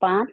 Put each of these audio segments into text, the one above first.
5।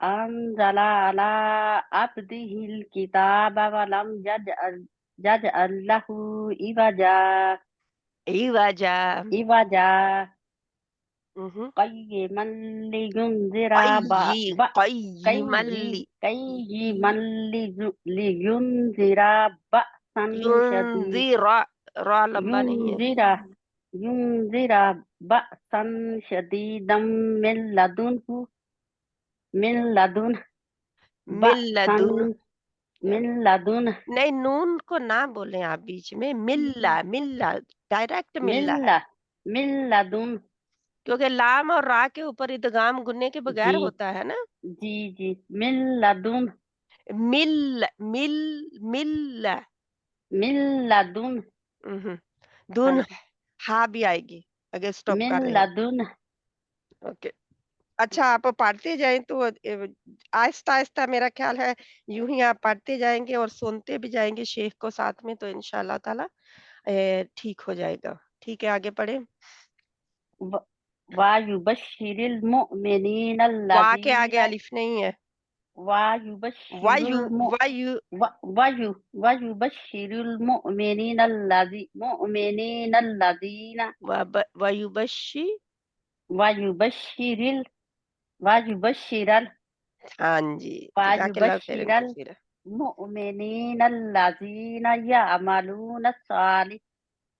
أنزل على عبده الكتاب ولم يجعل له عوجا. عوجا مهم. قيما لينذر قيما قيما لينذر بأسا شديدا ينذر. را لمبا نہیں ہے. ينذر ينذر بأسا شديدا من لدنه بأسا ملدن. من لدنه نہیں، نون کو نہ بولیں آپ بیچ میں. ملا ملا ڈائریکٹ ملا ہے، من لدن کیونکہ لام اور را کے اوپر ادغام گننے کے بغیر جی ہوتا ہے نا. جی من لدن مل مل مل. من لدن دون ہاں بھی آئے گی اگر اسٹاپ کر من رہے ہیں. لدن اوکے. اچھا، آپ پڑھتے جائیں تو آہستہ آہستہ میرا خیال ہے یوں ہی آپ پڑھتے جائیں گے اور سنتے بھی جائیں گے شیخ کو ساتھ میں، تو انشاءاللہ تعالی ٹھیک ہو جائے گا. ٹھیک ہے، آگے پڑھیں. وَيُبَشِّرِ الْمُؤْمِنِينَ وا کے الَّذِينَ آگے الف نہیں ہے. وَيُبَشِّرُ وایو وایو وَيُبَشِّرُ المؤمنين الذين ویوبشی. وَيُبَشِّرِ وَيُبَشِّرَ ہاں جی، جزاک اللہ خیرن وَيُبَشِّرَ کثیرا. المؤمنين الذين يعملون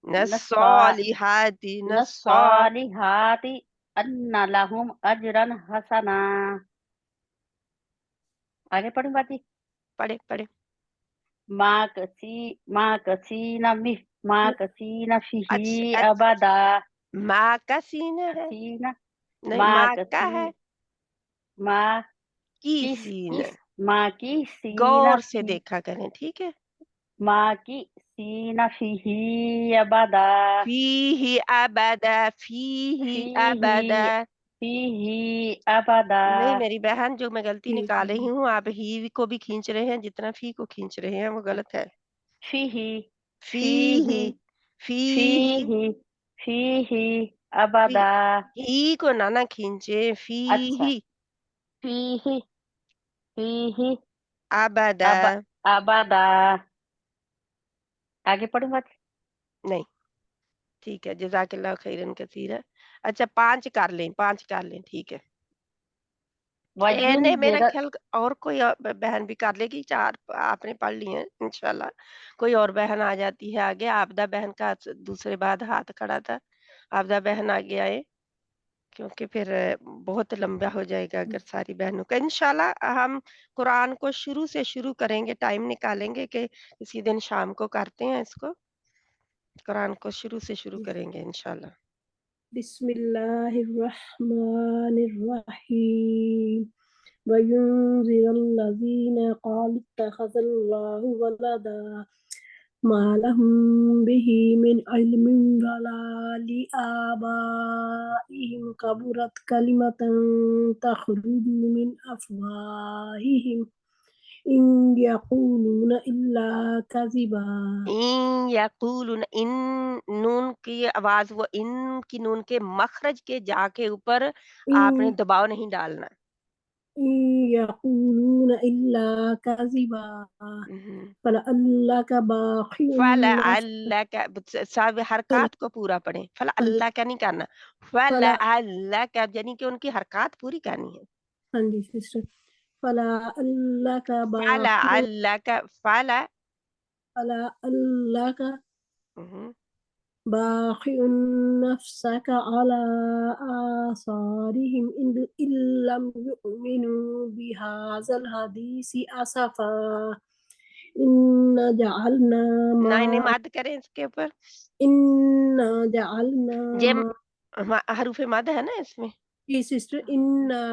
نصالحات الصالحات أن لهم أجرا حسنا. آگے پڑھوں باتی. پڑھے پڑھے. ما کسین فیہی اچھا، ابدا ماں کا سینہ ہے، کسین نہیں ما ماں کا کسین ہے، ما کی کس سینہ. کس ما کی سین غور سے فی دیکھا کریں، ٹھیک ہے. ما کی سین فیہی ابدا فیہ ابدا، فیہ ابدا. فیہی فیہی ابدا. نہیں میری بہن، جو میں غلطی نکال رہی ہوں، آپ ہی کو بھی کھینچ رہے ہیں جتنا فی کو کھینچ رہے ہیں، وہ غلط ہے. فیہی فیہی فیہ فیہ فیہی فیہی فی، ابدا. ہی کو نہ کھینچے. اچھا فیہ فیہی فیہی ابدا. ابدا. آگے پڑھوں بات. نہیں ٹھیک ہے، جزاک اللہ خیرن کثیرا. اچھا، 5 کر لیں، 5 کر لیں، ٹھیک ہے. نہیں میرا وَيُنذِرَ خیال اور کوئی بہن بھی کر لے گی. 4 آپ نے پڑھ لی ہیں انشاءاللہ. کوئی اور بہن آ جاتی ہے آگے. آبدہ بہن کا دوسرے بعد ہاتھ کھڑا تھا. آبدہ بہن آگے آئے، کیونکہ پھر بہت لمبا ہو جائے گا اگر ساری بہنوں کا. انشاءاللہ ہم قرآن کو شروع سے شروع کریں گے، ٹائم نکالیں گے کہ اسی دن شام کو کرتے ہیں اس کو. قرآن کو شروع سے شروع کریں گے انشاءاللہ. بسم الله الرحمن الرحيم وينذر الذين قالوا اتخذ الله ولدا ما لهم به من علم ولا لآبائهم كبرت كلمة تخرج من أفواههم إن يقولون إلا كذبا. ان یقولون، ان نون کی آواز وہ ان کی نون کے مخرج کے جا کے اوپر آپ نے إن دباؤ نہیں ڈالنا. إن يقولون إلا كذبا فلعلك باخع فَلَعَلَّكَ، سب حرکات کو پورا پڑھیں. فَلَعَلَّكَ نہیں کرنا، فَلَعَلَّكَ یعنی کہ ان کی حرکات پوری کرنی ہے. فلعلك باخع فَلَعَلَّكَ فلعلك مہم. باخع نفسك على آثارهم إن لم يؤمنوا بهذا الحديث أسفا إنا جعلنا نہیں ما مد کریں اس کے اوپر. إنا جعلنا جم ما حروف مد ہے نا اس میں. sister إنا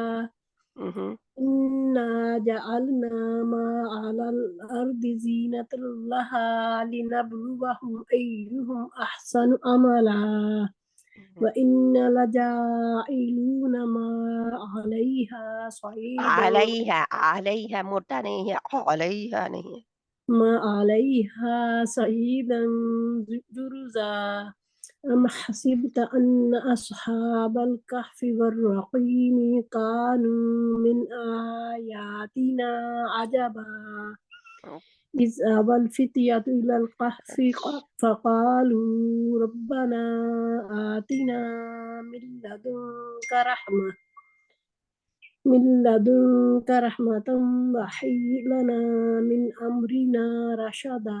مہم. إنا جعلنا ما على الأرض زينة لها لنبلوهم أيهم أحسن عملا وإنا لجاعلون ما عليها صعيدا علیہ موٹا نہیں ہے، علیہ نہیں ہے. ما عليها صعيدا جرزا أم حسبت أن أصحاب الكهف والرقيم كانوا من آياتنا عجبا إذ أوى الفتية إلى الكهف فقالوا ربنا آتنا من لدنك رحمة وهيئ لنا من أمرنا رشدا.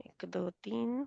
1, 2, 3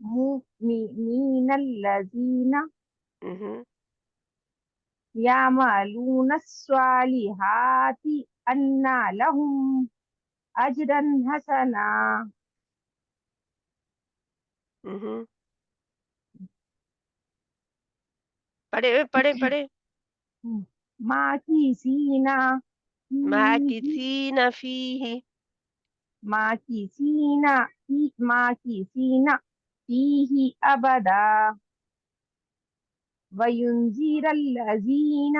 مؤمنین الذین مہم، یعملون الصالحات ان لهم اجرا حسنا مہم۔ پڑھے پڑھے پڑھے ماکثین ماکثین فیہ، ماکثین ماکثین فیہ ابدا وینذر الذین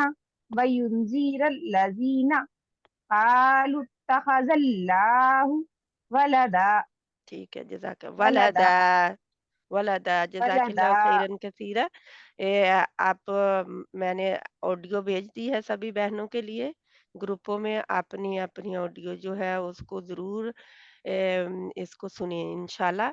قالوا اتخذ اللہ ولدا ٹھیک ہے، جزاک ولدا ولدا جزاک اللہ ولدا خیرن کثیرا۔ آپ میں نے آڈیو بھیج دی ہے سبھی بہنوں کے لیے گروپوں میں، اپنی اپنی آڈیو جو ہے اس کو ضرور اس کو سنیں انشاءاللہ۔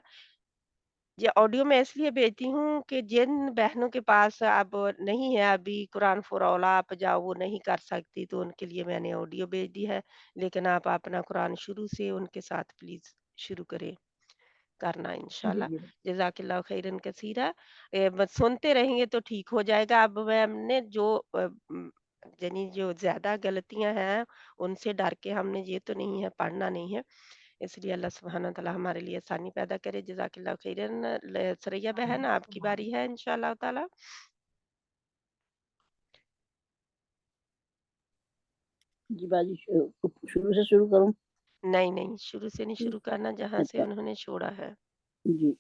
یہ آڈیو میں اس لیے بھیجتی ہوں کہ جن بہنوں کے پاس اب نہیں ہے ابھی قرآن فور آل، آپ جاؤ وہ نہیں کر سکتی، تو ان کے لیے میں نے آڈیو بھیج دی ہے، لیکن آپ اپنا قرآن شروع سے ان کے ساتھ پلیز شروع کریں کرنا انشاءاللہ۔ جی جزاک اللہ خیرن کثیرا۔ بس سنتے رہیں گے تو ٹھیک ہو جائے گا۔ اب میں ہم نے جو یعنی جو زیادہ غلطیاں ہیں ان سے ڈر کے ہم نے یہ تو نہیں ہے پڑھنا نہیں ہے، اس لیے اللہ سبحانہ تعالیٰ ہمارے لیے آسانی پیدا کرے۔ جزاک اللہ خیرن۔ سریہ بہن آپ کی باری ہے انشاءاللہ تعالیٰ۔ جی باجی شروع سے شروع کروں؟ نہیں نہیں، شروع سے نہیں شروع کرنا جہاں سے اچھا انہوں نے چھوڑا ہے۔ جی،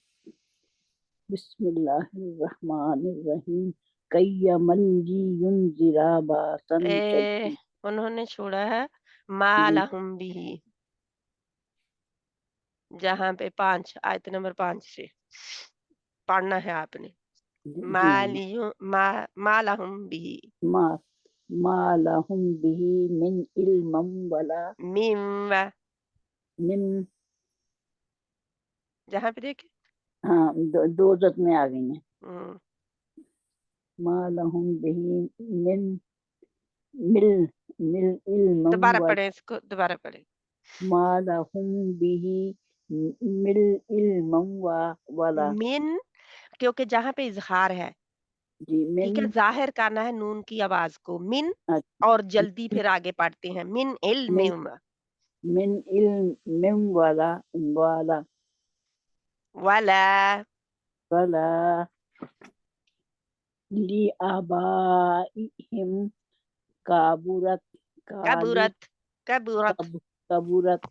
بسم اللہ الرحمن الرحیم، قیمن ینذرا باسن شدید۔ انہوں نے چھوڑا ہے ما جی لہم بھی، جہاں پہ 5 آیت نمبر 5 سے پڑھنا ہے آپ نے۔ جی ہاں، ما لہم بھی ما ما لہم به من علم ولا میم، من، جہاں پہ دیکھیں ہاں دو زد میں آ گئی ہیں، ہم، ما لہم به من مل مل علم دوبارہ پڑھیں اس کو، دوبارہ پڑھیں۔ ما لہم به مل علم ولا، من، کیونکہ جہاں پہ اظہار ہے، جی من، ٹھیک ہے، ظاہر کرنا ہے نون کی آواز کو، من، اچھا، اور جلدی پھر آگے پڑھتے ہیں من علم، من من علم ولا ولا ولا لآبائهم کابورت کبرت کبرت کبورت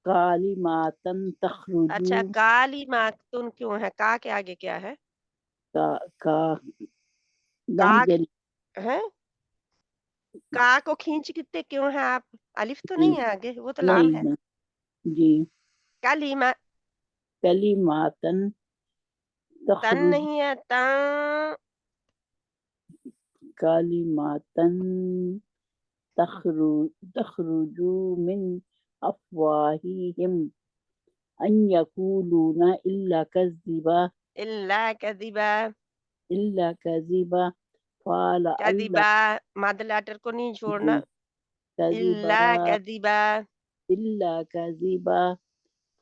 کالماتن تخرجو اچھا، کالی ماتن کیوں ہے؟ کا کے آگے کیا ہے؟ کا کا لم جل، ہے، کا کو کھینچ کتنے کیوں ہے آپ؟ الف تو جی نہیں ہے آگے، وہ تو لام نہیں ہے۔ نہیں، جی کلیمہ، کلماتن تن تخرج، نہیں ہے، تن، کالماتن تخرجو من افواہہم ان یقولون الا کذبا الا کذبا، الا کذبا قال اللہ، کذبا، مد لیٹر کو نہیں جی چھوڑنا، کذبا الا کذبا، الا کذبا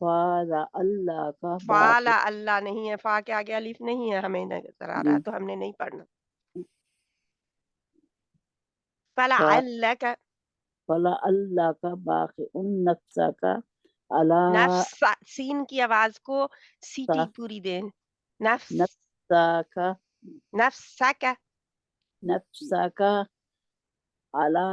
قال اللہ کا فالا باطل، اللہ نہیں ہے، فا کے آگے الف نہیں ہے، ہمیں نظر آ رہا جی ہے تو ہم نے نہیں پڑھنا۔ فلا علک، فلا اللہ کا باقی ان نفسہ کا اللہ نفس، سین کی آواز کو سیٹی پوری دیں، نفس، نفسہ کا نفسک، نفسہ کا علی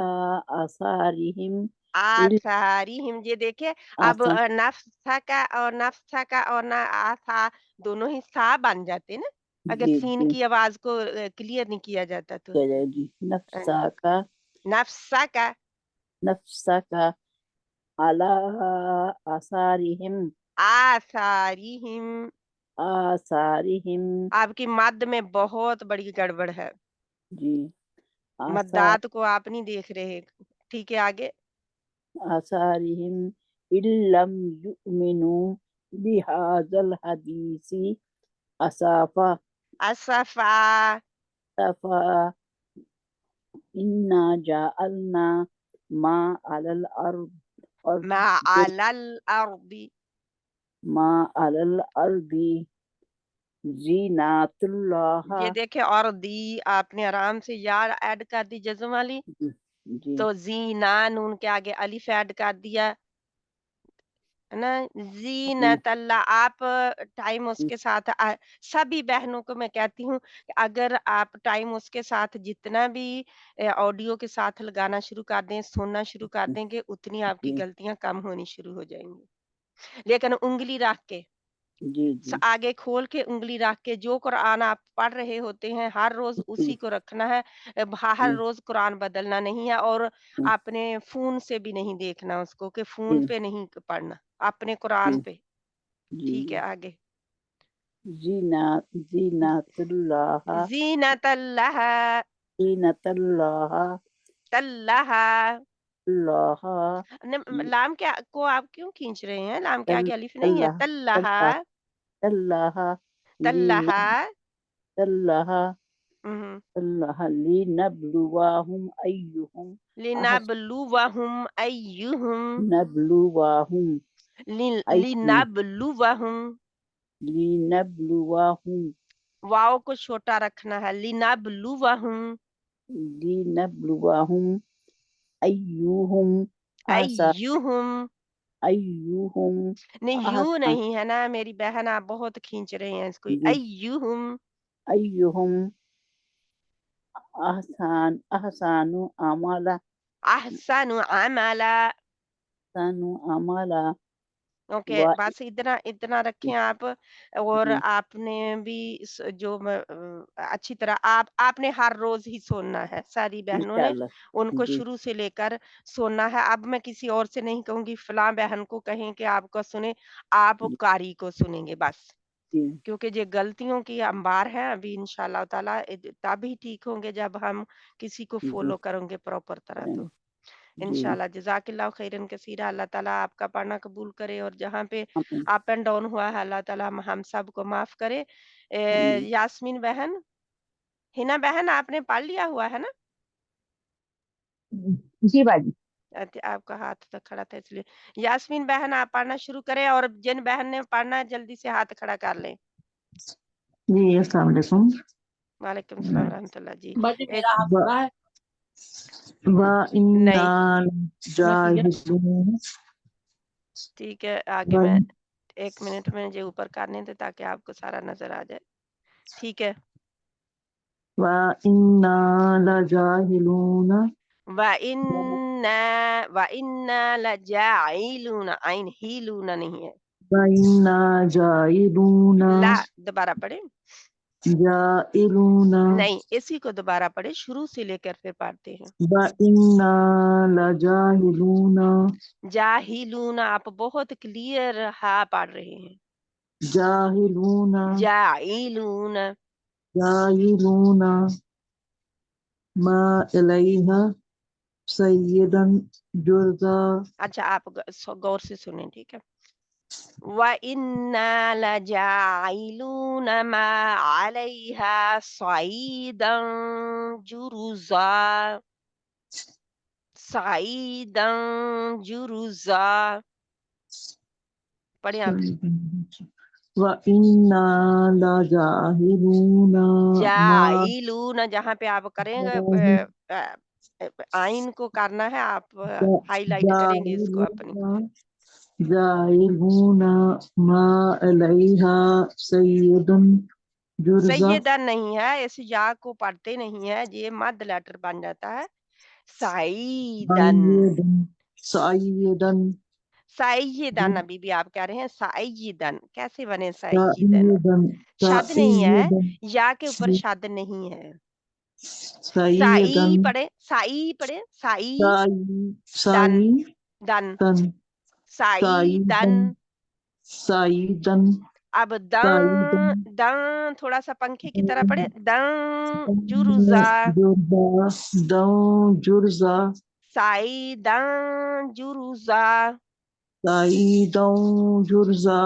آثارہم آثارہم، یہ دیکھیں اب آثار، نفسک اور نفسک اور آثا دونوں ہی سا بن جاتے نا اگر جی سین جی کی آواز کو کلیئر نہیں کیا جاتا تو۔ جی نفسہ کا نفسک، نفسہ کا علی آثارہم آثارہم، آثارہم، آپ کی مد میں بہت بڑی گڑبڑ ہے، جی آثار مدات کو آپ نہیں دیکھ رہے، ٹھیک ہے آگے۔ آثارہم ان لم یؤمنوا بہذا الحدیث اسافا اسفا، اسافا انا جعلنا ما علی الارض ما علی الارض، ما علی الارض زینات اللہ. یہ دیکھیں، اور دی آپ نے آرام سے یا ایڈ کر دی جزم والی، جی تو زینا نون کے آگے الف ایڈ کر دیا ہے نا. زینت اللہ. آپ ٹائم اس کے ساتھ سبھی بہنوں کو میں کہتی ہوں کہ اگر آپ ٹائم اس کے ساتھ جتنا بھی آڈیو کے ساتھ لگانا شروع کر دیں، سننا شروع کر دیں گے، اتنی آپ کی جی غلطیاں کم ہونی شروع ہو جائیں گی. لیکن انگلی رکھ کے جی جی آگے کھول کے انگلی رکھ کے جو قرآن آپ پڑھ رہے ہوتے ہیں ہر روز اسی کو رکھنا ہے. ہر روز قرآن بدلنا نہیں ہے، اور اپنے فون سے بھی نہیں دیکھنا اس کو، کہ فون پہ نہیں پڑھنا، اپنے قرآن پہ. ٹھیک ہے، آگے. زینات اللہ. زینت اللہ. زینت اللہ. اللہ. اللہ. لام کیا کو آپ کیوں کھینچ رہے ہیں؟ لام کے آگے الف نہیں ہے. اللہ تلہ. اللہ. تلہ. اللہ. اللہ. لنبلوہم ایہم لنبلوہم ایہم. نبلوہم لنبلوہم. لنبلوہم. واؤ کو چھوٹا رکھنا ہے. لنبلوہم. لنبلوہم ایہم احسن. ایہم. ایہم نہیں، یوں احسن. نہیں ہے نا میری بہن، آپ بہت کھینچ رہے ہیں اس کو. جی. ایہم. ایہم احسن عملا. احسن عملا. احسن عملا. اوکے، بس اتنا رکھیں آپ. اور آپ نے بھی جو اچھی طرح آپ نے ہر روز ہی سننا ہے. ساری بہنوں نے انشاءاللہ. ان کو جی شروع سے لے کر سننا ہے. اب میں کسی اور سے نہیں کہوں گی فلاں بہن کو کہیں کہ آپ کو سنیں، آپ قاری کو سنیں گے بس. جی کیونکہ یہ غلطیوں کی انبار ہے. ابھی انشاءاللہ تعالیٰ تب ہی ٹھیک ہوں گے جب ہم کسی کو جی فالو کریں گے پراپر طرح. تو جی انشاءاللہ جزاک اللہ خیرن کثیرہ. اللہ تعالیٰ آپ کا پڑھنا قبول کرے، اور جہاں پہ آمین. اپ اینڈ ڈاؤن ہوا ہے اللہ تعالیٰ ہم سب کو معاف کرے. آمین. یاسمین بہن، ہنا بہن، آپ نے پڑھ لیا ہوا ہے نا؟ جی باجی. آپ کا ہاتھ تو کھڑا تھا اس لیے. یاسمین بہن آپ پڑھنا شروع کریں، اور جن بہن نے پڑھنا ہے جلدی سے ہاتھ کھڑا کر لیں. جی السلام علیکم. وعلیکم السلام ورحمۃ اللہ. جی باجی ایک میرا ہاتھ کھڑا ہے. وَإِنَّا نہیں لَجَاهِزُونَ. ٹھیک ہے، آگے میں 1 منٹ میں جو اوپر کرنے تھے تاکہ آپ کو سارا نظر آ جائے. ٹھیک ہے. وَإِنَّا لَجَاهِلُونَ. وَإِنَّا لَجَاعِلُونَ. عین ہیلون نہیں ہے. وَإِنَّا جَاعِلُونَ. لا، دوبارہ پڑھیں. جَاعِلُونَ. نہیں، اسی کو دوبارہ پڑھیں، شروع سے لے کر پھر پڑھتے ہیں. وَإِنَّا لَجَاهِلُونَ. جاہلون. آپ بہت کلیئر ہا پڑھ رہے ہیں. جَاهِلُونَ. جاعلون. جَاعِلُونَ مَا إِلَيْهَا سَيِّدًا جُرْزًا. اچھا، آپ غور سے سنیں، ٹھیک ہے. وَإِنَّا لَجَاعِلُونَ مَا عَلَيْهَا صَعِيدًا جُرُزًا. صَعِيدًا جُرُزًا. پڑھیں آپ. وَإِنَّا لَجَاهِلُونَ مَا. جاعلون، جہاں پہ آپ کریں گے آئین کو کرنا ہے، آپ ہائی لائٹ کریں گے اس کو اپنی. جَاعِلُونَ مَا عَلَيْهَا سَيِّدًا جُرْزًا. سیدن نہیں ہے، اس یا کو پڑھتے نہیں ہے، یہ مد لیٹر بن جاتا ہے. سعیدن. سَيِّدًا. سعیدن. ابھی بھی آپ کہہ رہے ہیں سعیدن. کیسے بنے سعیدن؟ سَيِّدًا. شد نہیں ہے، سَيِّدًا. یا کے اوپر شد نہیں ہے. سَيِّدًا. سائی پڑھے، سائی پڑھے، سائی دن. دن. سَيِّدًا. سائی دن. سَيِّدًا. اب دن. سَيِّدًا. دن تھوڑا سا پنکھے کی طرح پڑھے. دن جرزا. جُرْزًا. سائی دن جرزا. سَيِّدًا جُرْزًا.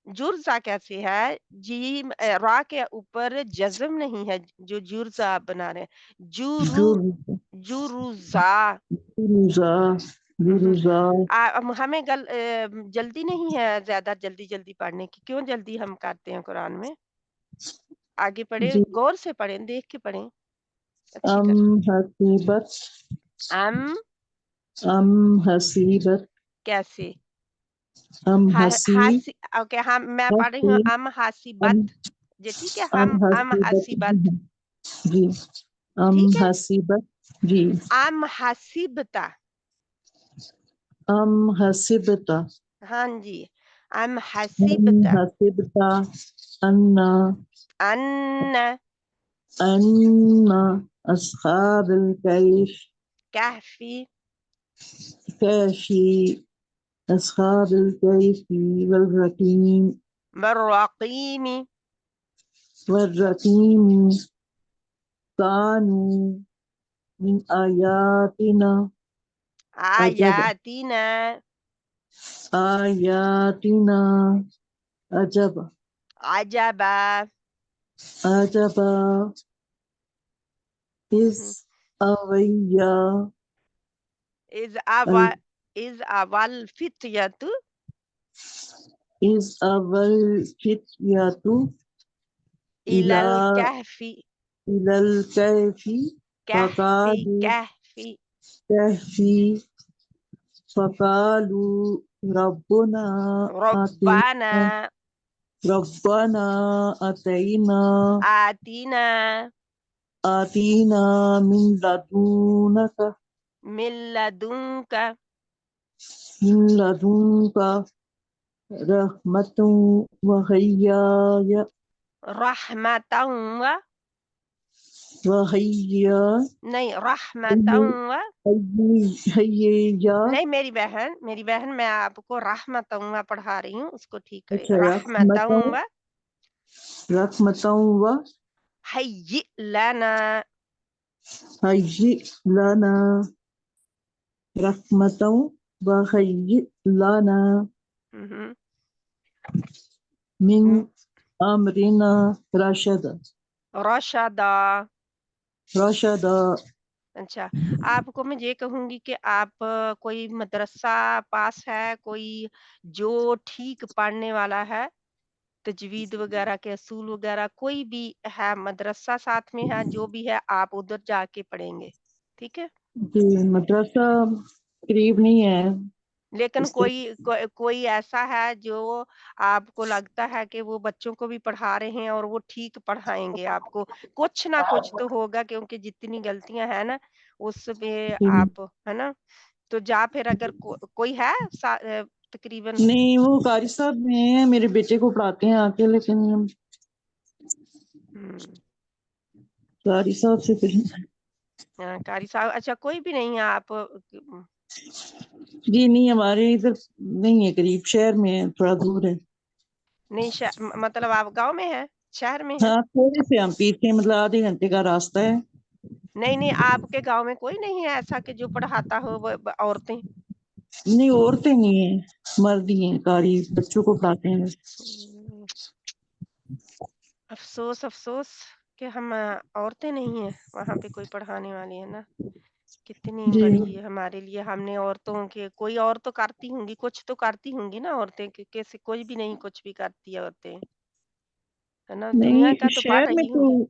جرزا کیسے ہے؟ جیم را کے اوپر جزم نہیں ہے، جو جرزا آپ بنا رہے ہیں. جرزا. جُرْزًا. ہمیں جلدی نہیں ہے زیادہ جلدی پڑھنے کی. کیوں جلدی ہم کرتے ہیں قرآن میں؟ آگے پڑھیں، جی غور سے پڑھیں، دیکھ کے پڑھیں اچھی طرح. حسیبت ام حسیبت کیسے حسی اوکے ہم میں پڑھ رہی ہوں حسی ام حاسبت ام جی ٹھیک ہے ہم ام حسیبت حاسبت جی ٹھیک ہے حسیبت جی ام حاسبتا حسبت ہاں جی ام أم حاسبتا حسبت أن ان أصحاب الكهف کہفی كافي أصحاب الكهف والرقيم بالرقیم كانوا من آياتنا عجبا آياتنا عجبا عجبا عجبا إذ أويا اذ ال- الفتية إذ أوى الفتية إلى إلى الكهف الكهف كهف كهف فقالوا ربنا آتنا ربنا ربنا آتنا آتنا من لدنك من لدنك رحمة وهيا رحمة نہیں رحمة هيا نہیں میری بہن میں آپ کو رحمة پڑھا رہی ہوں، اس کو ٹھیک کریں رحمة حيئ لنا هيئ لنا رحمة وهيئ لنا مہم. من أمرنا رشدا رشدا اچھا آپ کو میں یہ کہوں گی کہ آپ کوئی مدرسہ پاس ہے کوئی جو ٹھیک پڑھنے والا ہے، تجوید وغیرہ کے اصول وغیرہ کوئی بھی ہے، مدرسہ ساتھ میں ہے، جو بھی ہے آپ ادھر جا کے پڑھیں گے، ٹھیک ہے. جی مدرسہ قریب نہیں ہے لیکن اس سے کوئی ایسا ہے جو آپ کو لگتا ہے کہ وہ بچوں کو بھی پڑھا رہے ہیں اور وہ ٹھیک پڑھائیں گے آپ کو، کچھ نہ کچھ تو ہوگا کیونکہ جتنی غلطیاں ہیں نا اس پہ آپ ہے نا، تو جا پھر اگر کوئی ہے تقریباً. نہیں وہ قاری صاحب میں ہیں، میرے بیٹے کو پڑھاتے ہیں آ کے، لیکن قاری صاحب سے پھر قاری صاحب اچھا کوئی بھی نہیں ہے آپ. جی نہیں ہمارے ادھر نہیں ہے، قریب شہر میں ہے، تھوڑا دور ہے. نہیں مطلب آپ گاؤں میں ہے، شہر میں ہے؟ ہاں تھوڑے سے ہم پیچھے، مطلب آدھے گھنٹے کا راستہ ہے. نہیں آپ کے گاؤں میں کوئی نہیں ہے ایسا کہ جو پڑھاتا ہو عورتیں؟ نہیں عورتیں نہیں ہیں، مرد ہی ہیں قاری، بچوں کو پڑھاتے ہیں. افسوس کہ ہم عورتیں نہیں ہیں وہاں پہ کوئی پڑھانے والی ہے نا، کتنی جی بڑی ہمارے لیے، ہم نے عورتوں کے کوئی اور تو کرتی ہوں گی، کچھ تو کرتی ہوں گی نا عورتیں، کیسے کوئی بھی نہیں کچھ بھی کرتی ہے عورتیں، ہے نا، دنیا کا نہیں تو پڑھ رہی ہوں گی.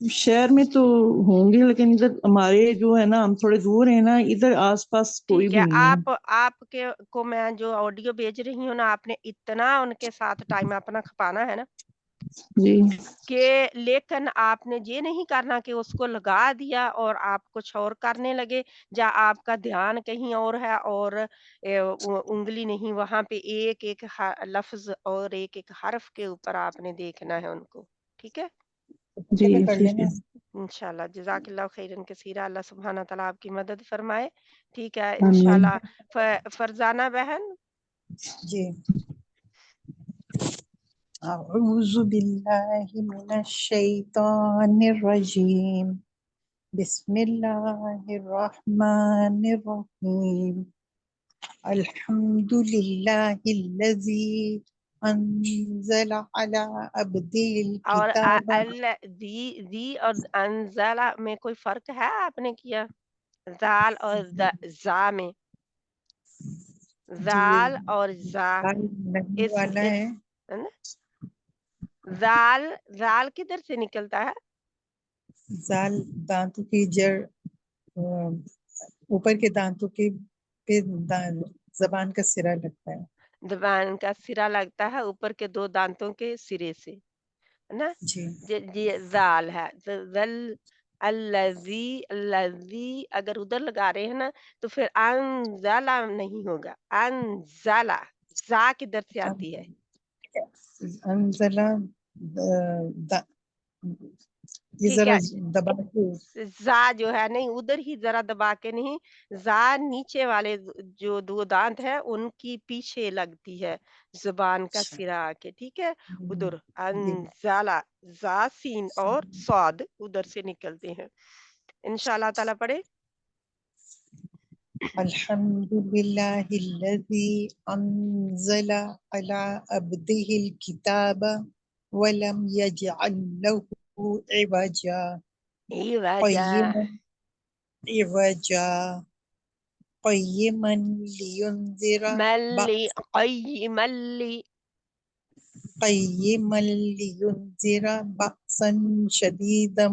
شہر میں تو ہوں گے، لیکن ادھر ہمارے جو ہے نا ہم تھوڑے دور ہیں نا، ادھر آس پاس کوئی ٹھیک ہے، بھی نہیں ہے. آپ کے کو میں جو آڈیو بھیج رہی ہوں نا، آپ نے اتنا ان کے ساتھ ٹائم اپنا کھپانا ہے نا جی کہ، لیکن آپ نے یہ نہیں کرنا کہ اس کو لگا دیا اور آپ کچھ اور کرنے لگے، جا آپ کا دھیان کہیں اور ہے اور انگلی نہیں وہاں پہ ایک ایک لفظ اور ایک ایک حرف کے اوپر آپ نے دیکھنا ہے ان کو، ٹھیک ہے. جی ٹھیک ہے. انشاءاللہ جزاک اللہ خیرن کثیرہ، اللہ سبحانہ تعالیٰ آپ کی مدد فرمائے، ٹھیک ہے آمین. انشاءاللہ. فرزانہ بہن. جی اعوذ باللہ من الشیطان الرجیم بسم اللہ الرحمن الرحیم الحمد للہ الذی انزل علی عبدہ اور الکتاب. دی اور انزلہ میں کوئی فرق ہے آپ نے کیا؟ زال اور زا میں، جی زال اور زا نہیں اس والا ہے. زال زال کدھر سے نکلتا ہے؟ زال دانتوں کی جڑ، اوپر کے دانتوں کے پہ زبان کا سرا لگتا ہے. زبان کا سرا لگتا ہے اوپر کے دو دانتوں کے سرے سے، ہے نا؟ جی یہ زال ہے. ذل الذی، الذی اگر ادھر لگا رہے ہیں نا تو پھر انزلہ نہیں ہوگا، انزلہ. زا کدھر سے آتی ہے؟ انزلہ، یہ ٹھیک ذرا ہے، دبا کے زا جو ہے نہیں ادھر ہی ذرا دبا کے نہیں، زا نیچے والے جو دو دانت ہے ان کی پیچھے لگتی ہے زبان کا سرا آ کے، ٹھیک ہے؟ ادھر انزالہ، زا سین اور صاد ادھر سے نکلتے ہیں. انشاءاللہ تعالیٰ پڑھے. الحمد للہ الذی انزل علی عبده الکتاب ولم یجعل له عوجا عوجا، قیما لینذر ملی بأسا شدیدا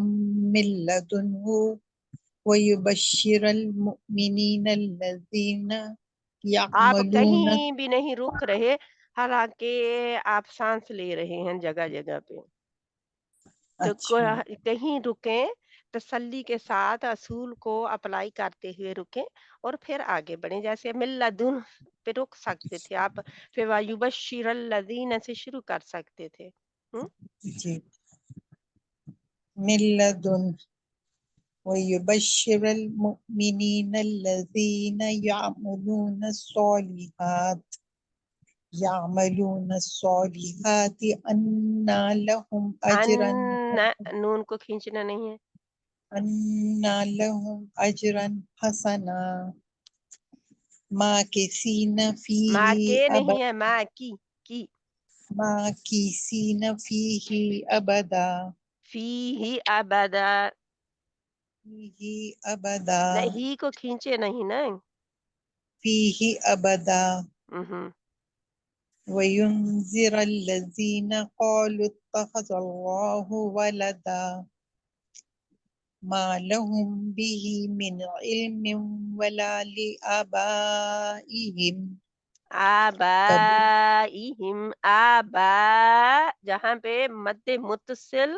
من لدنه ويبشر المؤمنین الذین آپ یعملون. کہیں بھی نہیں رک رہے، حالانکہ آپ سانس لے رہے ہیں جگہ جگہ پہ، تو اچھا کہیں رکیں، تسلی کے ساتھ اصول کو اپلائی کرتے ہوئے رکیں اور پھر آگے بڑھیں. جیسے ملدن پہ رک سکتے تھے آپ، پھر وَيُبَشِّرَ الَّذِينَ سے شروع کر سکتے تھے. جی. من لدن ويبشر المؤمنين الذين يعملون الصالحات أن لهم أجرا نون کو کھینچنا نہیں ہے، حسنا ماكثين ماں فيه کے نہیں ہے، ماں کی ماكثين فيه أبدا فی ہی ابدا، فيه أبدا نہیں کو کھینچے نہیں نا. فيه أبدا ہوں. وينذر الذين قالوا اتخذ الله ولدا ما لهم به من علم ولا لآبائهم آبائہم، آبا جہاں پہ مد متصل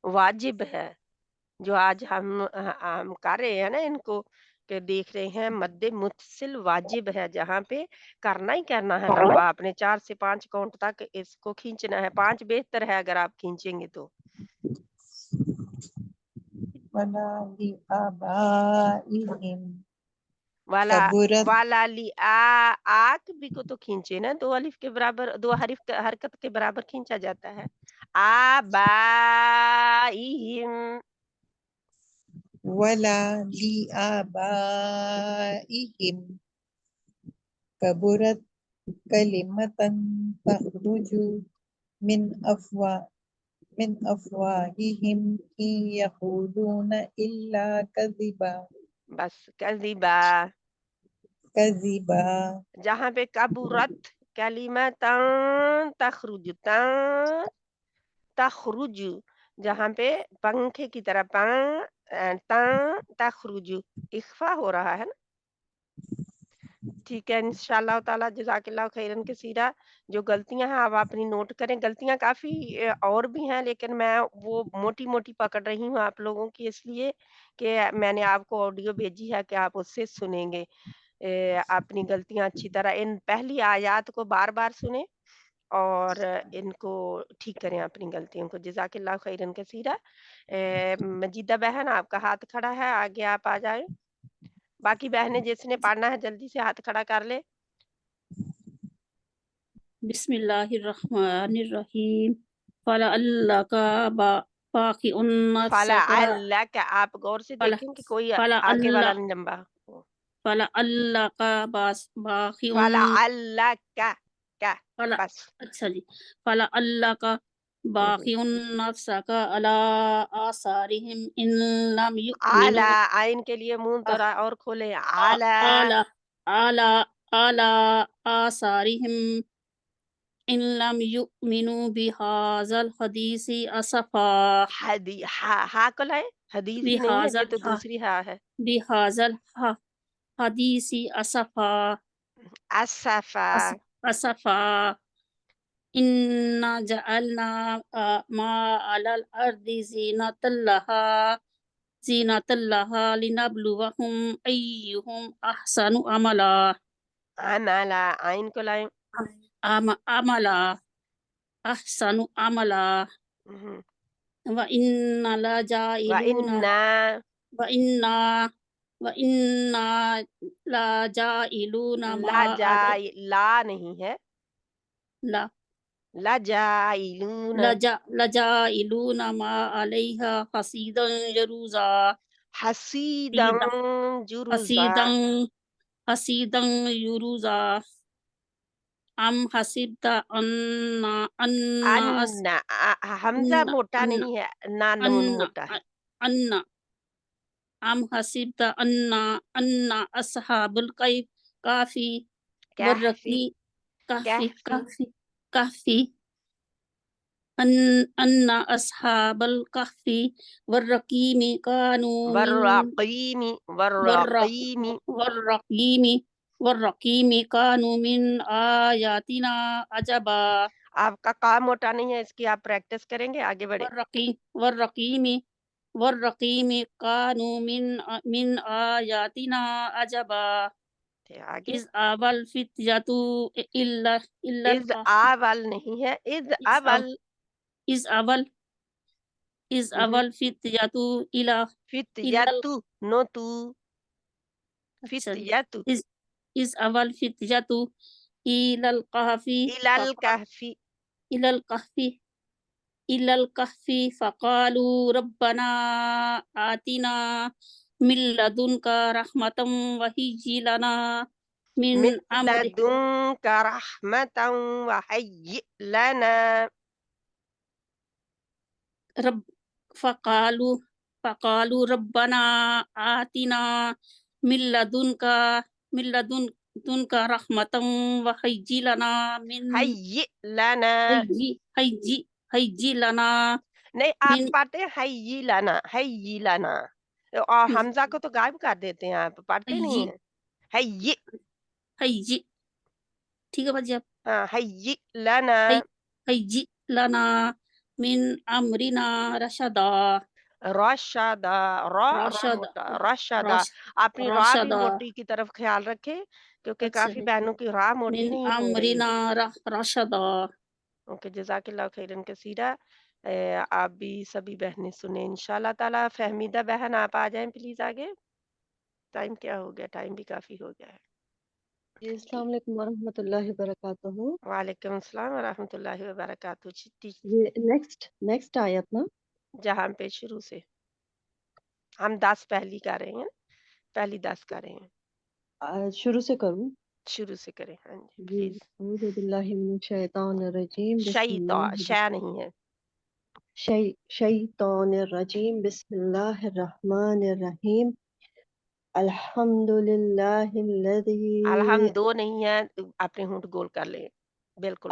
واجب ہے، جو آج ہم کر رہے ہیں نا ان کو، کہ دیکھ رہے ہیں مد متصل واجب ہے جہاں پہ کرنا ہی کرنا ہے لمبا، آپ نے 4 سے 5 کاؤنٹ تک اس کو کھینچنا ہے. 5 بہتر ہے اگر آپ کھینچیں گے تو. ولا لآبائهم والا كبرت. والا لی بھی کو تو کھینچے نا، 2 الف کے برابر، 2 حرف حرکت کے برابر کھینچا جاتا ہے. آبائہم، ولا لآبائهم كبرت كلمة تخرج من أفواههم إن يقولون إلا كذبا بس کذبا. جہاں پہ کبرت کلمتاً تخرج، جہاں پہ پنکھے کی طرح تخرج اخفا ہو رہا ہے نا. ٹھیک ہے انشاءاللہ تعالی. جزاک اللہ خیرن کثیرا. جو غلطیاں ہیں آپ اپنی نوٹ کریں، غلطیاں کافی اور بھی ہیں لیکن میں وہ موٹی موٹی پکڑ رہی ہوں آپ لوگوں کی، اس لیے کہ میں نے آپ کو آڈیو بھیجی ہے کہ آپ اس سے سنیں گے اپنی غلطیاں اچھی طرح. ان پہلی آیات کو بار بار سنیں اور ان کو ٹھیک کریں اپنی غلطیوں کو. جزاک اللہ خیرن کثیرا. مجیدہ بہن آپ کا ہاتھ کھڑا ہے، آگے آپ آ جائیں. باقی بہنیں جس نے پڑھنا ہے جلدی سے ہاتھ کھڑا کر لے. بسم اللہ الرحمن الرحیم. فَلَعَلَّكَ بَاخِعٌ نَفْسَكَ فَلَعَلَّكَ، آپ غور سے دیکھیں کہ کوئی آگے والا نہیں لمبا. فَلَعَلَّكَ بَاخِعٌ فَلَعَلَّكَ بس. اچھا جی. فَلَعَلَّكَ بَاخِعٌ نَفْسَكَ عَلَىٰ آثَارِهِمْ إِن لَّمْ اعلی، يُؤْمِنُوا آئین کے لیے منہ تھوڑا اور کھولے. اعلی عَلَىٰ آثَارِهِمْ ان لم یؤمنوا بهذا الحدیث اسفا ہا کو لائے، حدیث ہی نہیں ہے، یہ تو دوسری ہا ہے. بهذا الحدیث اسفا اسفا اسفا انا جعلنا ما علی الارض زینۃ لها لنبلوہم ایہم احسن عملا عملا، عین کو لائے. عملا احسن عملا ہم. وَإِنَّا لَجَاعِلُونَ وَإِنَّا وَإِنَّا لَجَاعِلُونَ لا مَا جائے، لا نہیں ہے، لا لجائلون لجاعلون ما علیہا حصیدا جروزا حسیدن جرزا. حصیدا جروزا ام حسبت ان حمزہ موٹا نہیں ہے، نا نون موٹا ہے. ام حسبت ان اصحاب الکہفی کہفی کہفی ان اصحاب الکہفی والرقیم کانوا من والرقیم کانوا من آیاتنا عجبا آپ کا کام موٹا نہیں ہے، اس کی آپ پریکٹس کریں گے، آگے بڑھے. والرقیم کانوا من آیاتنا عجبا آگے اذ آوى الفتية إلى از اول نہیں ہے، از اول إذ أوى الفتية إلى فتیتو نو تو فتیتو إذ أوى الفتية إلى الكهف إلى الكهف فقالوا ربنا آتنا من لدنك رحمة وهيئ لنا من من أمرنا لدنک رحمتا وهیئ لنا. فقالوا ربنا آتنا من لدنك رحمة وهيئ لنا من هیئ لنا، هيئ لنا نہیں آپ من پڑھتے ہیں ہیئ لنا، ہیئ لنا، اور حمزہ کو تو غائب کر دیتے ہیں، آپ پڑھتے نہیں ہیں. ہیئ، هيئ ٹھیک ہے باجی آپ ہاں ہیئ لنا. هيئ لنا من أمرنا رشدا رشدا، را رشد موٹا، رشدا. رش اپنی را بھی رشدا موٹی کی طرف خیال رکھے، کیونکہ اچھا کافی بہنوں کی را موٹی من نہیں ہو رہی. أمرنا رشدا. اوکے، جزاک اللہ خیرن کثیرہ. آپ بھی سبھی بہنیں سنیں انشاءاللہ تعالی. فہمیدہ بہن آپ آ جائیں پلیز آگے. ٹائم کیا ہو گیا؟ ٹائم بھی کافی ہو گیا ہے. جی السلام علیکم ورحمۃ اللہ وبرکاتہ. وعلیکم السلام ورحمۃ اللہ وبرکاتہ. یہ نیکسٹ آیت نا، جہاں پہ شروع سے ہم 10 پہلی کر رہے ہیں، پہلی 10 کر رہے ہیں. شروع سے کروں؟ شروع سے کریں. ہاں جی جی پلیز. اعوذ باللہ من الشیطان الرجیم بسم شیطان، اللہ شے نہیں ہے. شیطان الرجیم بسم اللہ الرحمن الرحیم. الحمد للہ الذی الحمد دو نہیں ہے، اپنے ہونٹ گول کر لیں. بالکل.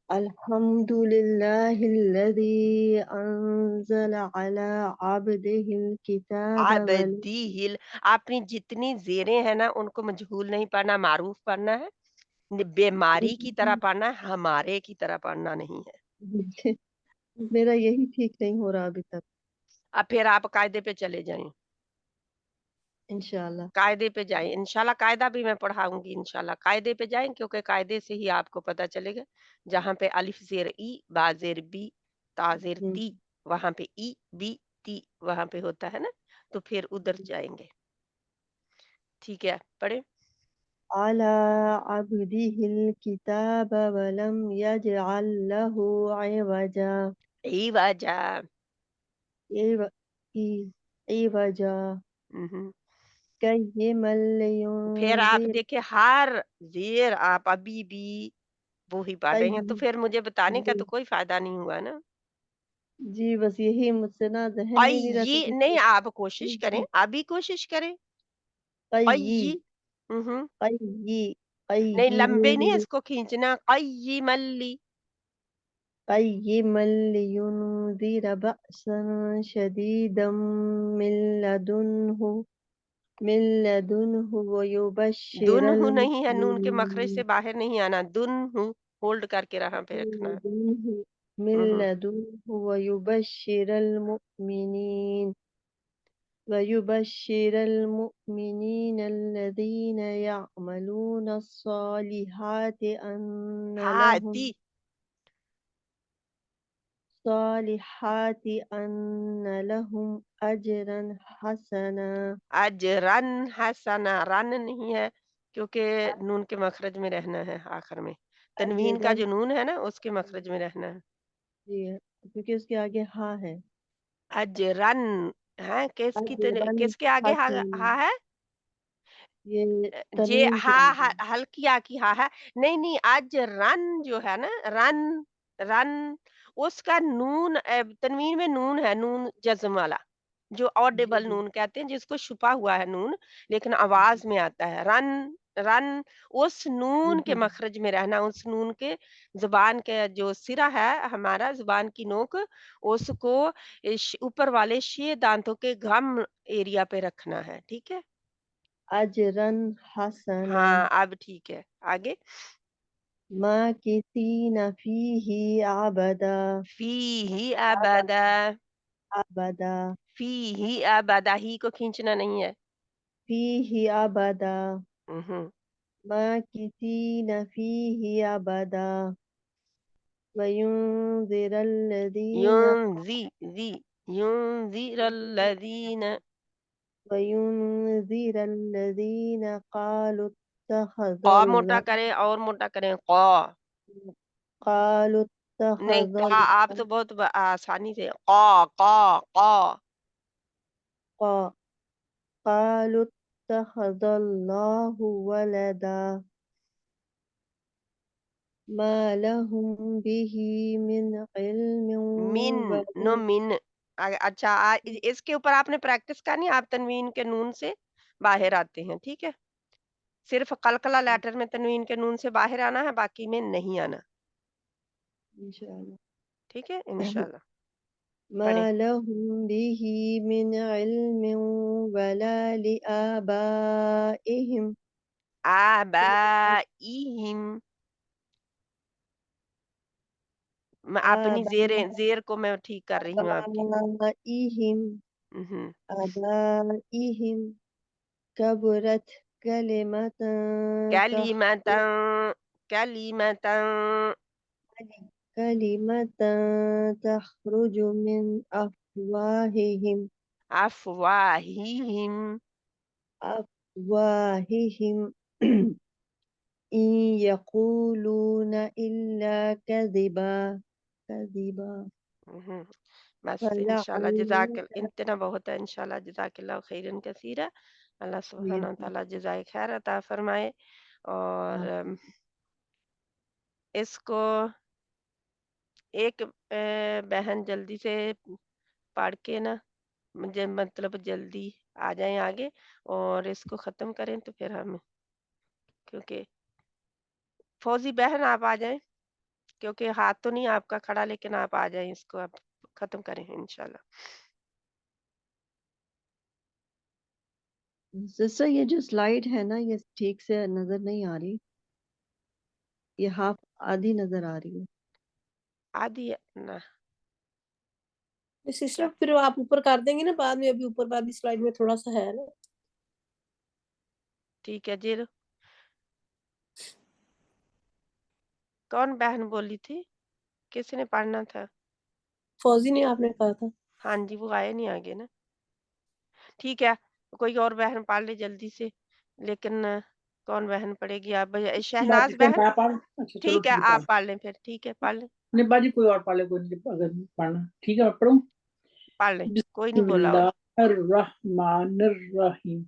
الحمد للہ الذی انزل علی عبدہ الکتاب عبدی اپنی جتنی زیریں ہیں نا ان کو مجہول نہیں پڑھنا، معروف پڑھنا ہے. بیماری کی طرح پڑھنا ہے، ہمارے کی طرح پڑھنا نہیں ہے. میرا یہی ٹھیک نہیں ہو رہا ابھی تک. اب پھر آپ قاعدے پہ چلے جائیں، انشاءاللہ قاعدے پہ جائیں. انشاءاللہ قاعدہ بھی میں پڑھاؤں گی. انشاءاللہ قاعدے پہ جائیں، کیونکہ قاعدے سے ہی آپ کو پتہ چلے گا. جہاں پہ الف زیر ای، با زیر بی، تا زیر تی، وہاں پہ ای بی تی وہاں پہ ہوتا ہے نا، تو پھر ادھر جائیں گے. ٹھیک ہے، پڑھیں. علی عبدہ الکتاب ولم یجعل لہ عوجا. ای وجہ. عوجا قیما پھر آپ لینذر. دیکھیں ہر زیر آپ ابھی بھی وہی پڑھ رہے ہیں، تو پھر مجھے بتانے کا تو کوئی فائدہ نہیں ہوا نا. جی بس یہی مجھ سے نا ذہن میں نہیں رہتا. یہ نہیں، آپ کوشش کریں، ابھی کوشش کریں. قی ہوں قی نہیں لمبے نہیں قیمًا اس کو کھینچنا، قیما لی، قیمًا لينذر بأسا شديدا من لدنه ويبشر دنہ نہیں ہے، نون کے مخرج سے المؤمنين باہر نہیں آنا، دنہ ہولڈ کر کے رہاں پہ رکھنا ہے۔ من ہوں، لدنه ويبشر المؤمنين الذين يعملون الصالحات ہاتی أن لهم أجرا حسنا اجرن حسنا، رن نہیں ہے کیونکہ نون کے مخرج میں رہنا ہے آخر میں، تنوین کا أجرا جو نون ہے نا اس کے مخرج میں رہنا ہے۔ جی کیونکہ اس کے آگے ہا ہے اجرن ہے، أجرا کس کے آگے حسنا ہا ہے؟ یہ جے تنوین کے ہا آگے ہلکی آ کی ہا ہے، نہیں اجرن جو ہے نا، رن اس کا نون تنوین میں نون ہے، نون جزم والا جو جی آڈیبل جی نون کہتے ہیں، جس کو چھپا ہوا ہے نون لیکن آواز میں آتا ہے، رن اس نون کے مخرج میں رہنا، اس نون کے زبان کے جو سرا ہے ہمارا زبان کی نوک، اس کو اوپر والے شے دانتوں کے گم ایریا پہ رکھنا ہے، ٹھیک ہے؟ أجرا حسنا ہاں اب ٹھیک ہے، آگے ماكثين فيه فی ہی ابدا، أبدا فی ہی ابدا، ہی کو کھینچنا نہیں ہے۔ فيه أبدا ہوں، ماكثين فيه أبدا وينذر الذين ينذر الذین قالوا اتخذ قا موٹا الله کریں اور موٹا کریں، قالوا نہیں اتخذ قا، آپ الله تو بہت آسانی سے قا قالوا اتخذ الله ولدا ما لهم به من علم من اچھا اس کے اوپر آپ نے پریکٹس کرنی، آپ تنوین کے نون سے باہر آتے ہیں، ٹھیک ہے؟ صرف قلقلہ لیٹر میں تنوین کے نون سے باہر آنا ہے، باقی میں نہیں آنا، انشاءاللہ ٹھیک ہے؟ انشاءاللہ پڑھیں۔ ما لهم به من علم ولا لآبائهم آبائہم، میں اپنی زیر کو میں ٹھیک کر رہی ہوں آپ کی۔ آبائهم ہوں، آبائهم كبرت كلمة کلیمتا تخرج من أفواههم افواہہم إن يقولون إلا كذبا بس انشاءاللہ جزاک فلعنك اتنا بہت ہے، انشاءاللہ جزاک اللہ خیرن کثیرا، اللہ سبحانہ وتعالی جزائے خیر عطا فرمائے، اور اس کو ایک بہن جلدی سے پڑھ کے نا مجھے مطلب جلدی آ جائیں آگے اور اس کو ختم کریں، تو پھر ہم کیونکہ فوزی بہن آپ آ جائیں، کیونکہ ہاتھ تو نہیں آپ کا کھڑا، لیکن آپ آ جائیں، اس کو آپ ختم کریں انشاءاللہ۔ سسٹر یہ جو سلائیڈ ہے نا یہ ٹھیک سے نظر نہیں آ رہی، یہ ہاف آدھی نظر آ رہی ہے۔ آدھی نا سسٹر پھر آپ اوپر کر دیں گے نا بعد میں، ابھی اوپر والی سلائڈ میں تھوڑا سا ہے نا۔ ٹھیک ہے جی۔ کون بہن بولی تھی؟ کس نے پڑھنا تھا؟ فوزی نے آپ نے کہا تھا۔ ہاں جی وہ آئے نہیں آگے نا، ٹھیک ہے کوئی اور بہن پڑھ لے جلدی سے، لیکن کون بہن پڑھے گی؟ آپ شہناز بہن، ٹھیک ہے آپ پڑھ لیں پھر، ٹھیک ہے پڑھ لیں، نہیں باجی کوئی اور پڑھ لے، کوئی نہیں اگر پڑھنا ٹھیک ہے میں پڑھوں۔ پڑھ لیں، کوئی بسم نہیں بولا اور۔ اللہ الرحمن الرحیم،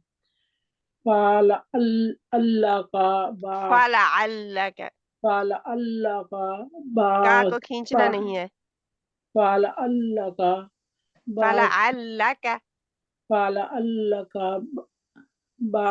فعل اللہ کا با، فَلَعَلَّكَ، فعل اللہ کا کا کو باغ، کھینچنا نہیں ہے، فعل اللہ کا باغ، فَلَعَلَّكَ فعل اللہ کا با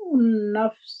النفس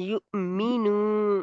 یؤمنون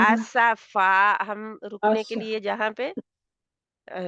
اسفا ہم رکنے کے لیے جہاں پہ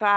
فا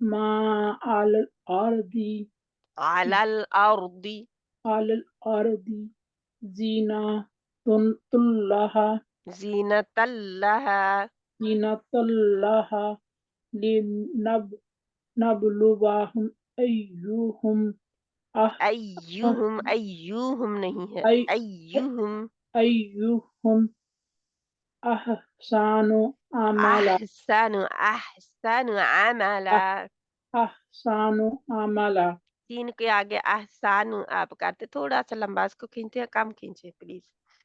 ما على الأرض على الارض على الأرض زينة لها زینۃ لها زينة لها لنبلوهم أيهم ایہم ایہم نہیں ہے أي ایہم أيهم أحسن عملا احسن احسن عملا أحسن عملا تین کے آگے احسان آپ کرتے تھوڑا سا لمبا اس کو کھینچتے ہیں کم کھینچے پلیز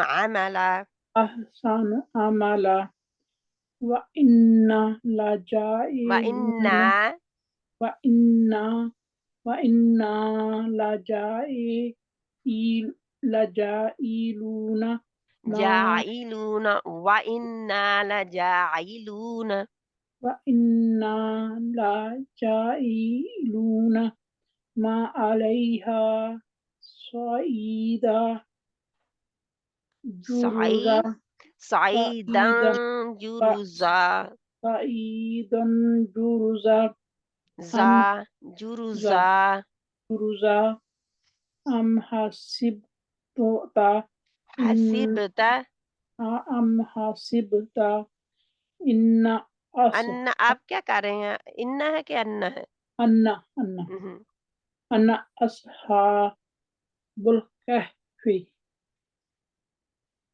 عملا أحسن عملا وإنا لجائلون وَإِنَّا وإنا لجائلون ما جاعلون وَإِنَّا لَجَاعِلُونَ وإنا لجائلون ما عليها صعيدا جرزا صعيدا جرزا صعيدا جرزا زا أم جرزا جرزا أم حسبت حسبت إن ان آپ کیا کر رہے ہیں ان ہے کہ ان ہے أن مہم۔ أن أصحاب الكهف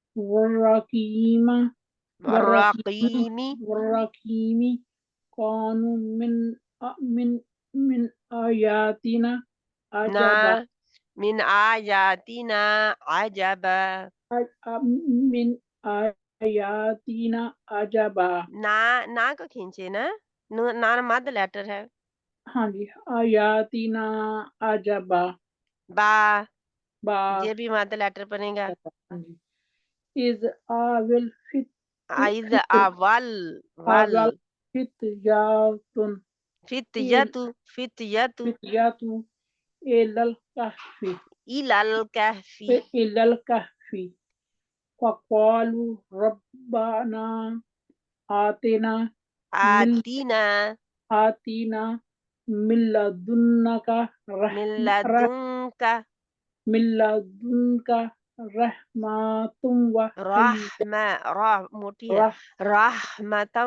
والرقيم والرقيم والرقيم كانوا من آياتنا عجبا نا من آیاتنا عجبا من آیاتنا عجبا نا کو کھینچے نا نا مد لیٹر ہے ہاں جی آیاتنا عجبا با با یہ بھی مد لیٹر بنے گا ہاں جی اذ آول عائد اول ول آول فتیاتن فتیتو فتیتو فتیاتو الالکہف الالکہف فقالوا ربنا آتنا آتینا من لدنک من لدنک رحمت موٹی ہے رحمتا